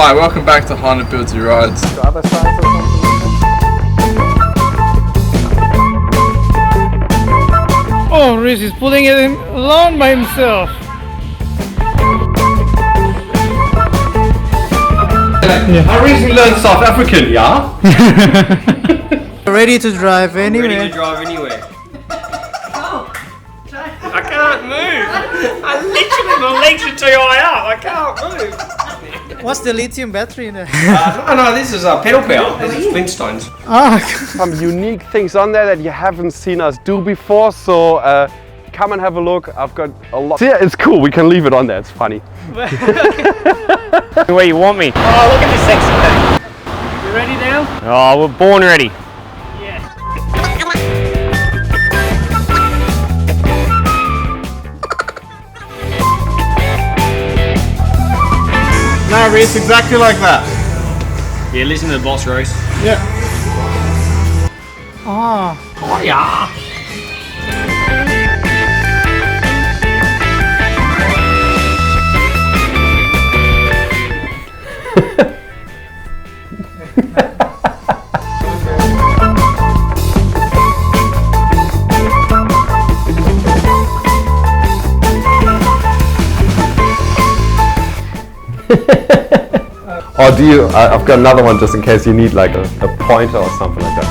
Hi, welcome back to Honda Builds Your Rides. The other side or something like that? Oh, Rhys is pulling it in alone by himself. I recently learned South African, yeah? Ready to drive anywhere. Ready to drive anywhere. I can't move. I literally, my legs are too high up. I can't move. What's the lithium battery in there? No, this is pedal power. This is Flintstones. Some unique things on there that you haven't seen us do before, so come and have a look. I've got a lot. So yeah, it's cool. We can leave it on there. It's funny. Where you want me? Oh, look at this sexy thing. You ready now? Oh, we're born ready. Yes. Now, Rhys, exactly like that. Yeah, listen to the boss, Rose. Yeah. Oh. Oh, yeah. Or do you? I've got another one just in case you need like a pointer or something like that.